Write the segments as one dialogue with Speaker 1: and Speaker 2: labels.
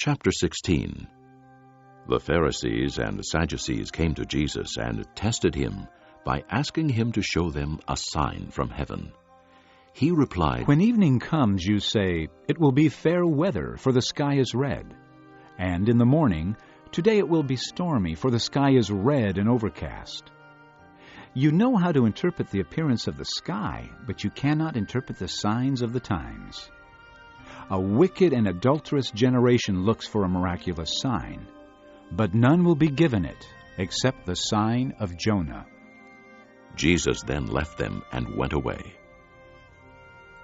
Speaker 1: Chapter 16. The Pharisees and Sadducees came to Jesus and tested him by asking him to show them a sign from heaven. He replied,
Speaker 2: "When evening comes, you say, 'It will be fair weather, for the sky is red.' And in the morning, 'Today it will be stormy, for the sky is red and overcast.' You know how to interpret the appearance of the sky, but you cannot interpret the signs of the times. A wicked and adulterous generation looks for a miraculous sign, but none will be given it except the sign of Jonah."
Speaker 1: Jesus then left them and went away.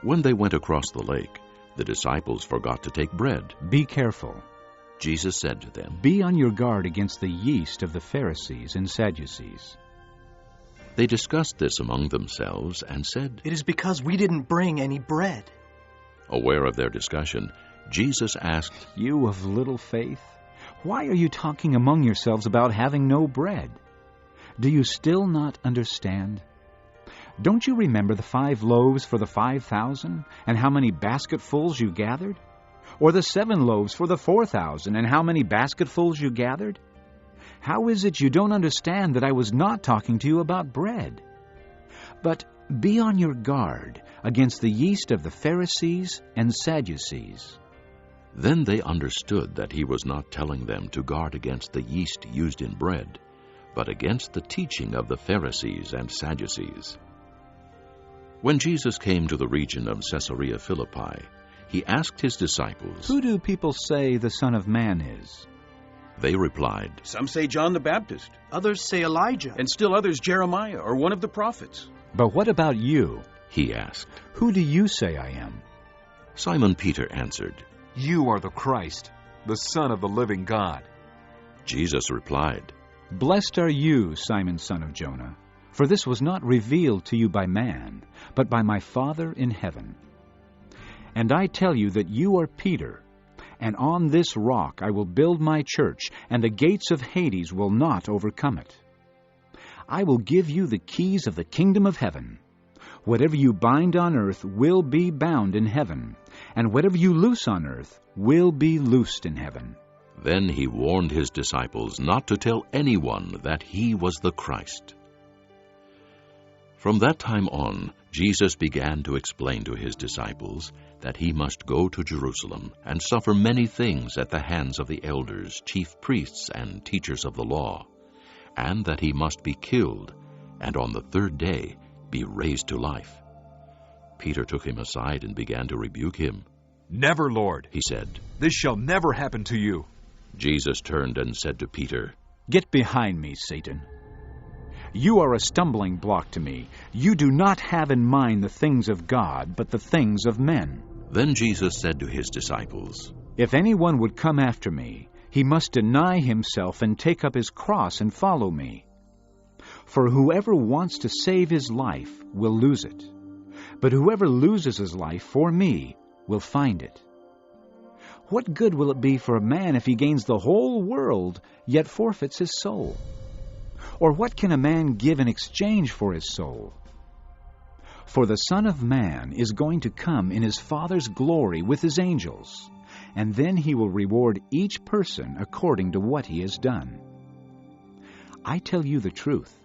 Speaker 1: When they went across the lake, the disciples forgot to take bread.
Speaker 2: "Be careful,"
Speaker 1: Jesus said to them.
Speaker 2: "Be on your guard against the yeast of the Pharisees and Sadducees."
Speaker 1: They discussed this among themselves and said,
Speaker 3: "It is because we didn't bring any bread."
Speaker 1: Aware of their discussion, Jesus asked,
Speaker 2: "You of little faith, why are you talking among yourselves about having no bread? Do you still not understand? Don't you remember the 5 loaves for the 5,000, and how many basketfuls you gathered? Or the 7 loaves for the 4,000, and how many basketfuls you gathered? How is it you don't understand that I was not talking to you about bread? But be on your guard against the yeast of the Pharisees and Sadducees."
Speaker 1: Then they understood that he was not telling them to guard against the yeast used in bread, but against the teaching of the Pharisees and Sadducees. When Jesus came to the region of Caesarea Philippi, he asked his disciples,
Speaker 2: "Who do people say the Son of Man is?"
Speaker 1: They replied,
Speaker 4: "Some say John the Baptist,
Speaker 3: Others say Elijah,
Speaker 4: and still others Jeremiah or one of the prophets."
Speaker 2: "But what about you?"
Speaker 1: he asked.
Speaker 2: "Who do you say I am?"
Speaker 1: Simon Peter answered,
Speaker 5: "You are the Christ, the Son of the living God."
Speaker 1: Jesus replied,
Speaker 2: "Blessed are you, Simon, son of Jonah, for this was not revealed to you by man, but by my Father in heaven. And I tell you that you are Peter, and on this rock I will build my church, and the gates of Hades will not overcome it. I will give you the keys of the kingdom of heaven. Whatever you bind on earth will be bound in heaven, and whatever you loose on earth will be loosed in heaven."
Speaker 1: Then he warned his disciples not to tell anyone that he was the Christ. From that time on, Jesus began to explain to his disciples that he must go to Jerusalem and suffer many things at the hands of the elders, chief priests, and teachers of the law, and that he must be killed, and on the 3rd day be raised to life. Peter took him aside and began to rebuke him.
Speaker 5: "Never, Lord,"
Speaker 1: he said.
Speaker 5: "This shall never happen to you."
Speaker 1: Jesus turned and said to Peter,
Speaker 2: "Get behind me, Satan. You are a stumbling block to me. You do not have in mind the things of God, but the things of men."
Speaker 1: Then Jesus said to his disciples,
Speaker 2: "If anyone would come after me, he must deny himself and take up his cross and follow me. For whoever wants to save his life will lose it, but whoever loses his life for me will find it. What good will it be for a man if he gains the whole world, yet forfeits his soul? Or what can a man give in exchange for his soul? For the Son of Man is going to come in his Father's glory with his angels, and then he will reward each person according to what he has done. I tell you the truth.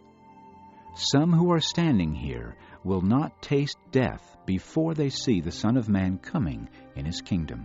Speaker 2: Some who are standing here will not taste death before they see the Son of Man coming in his kingdom."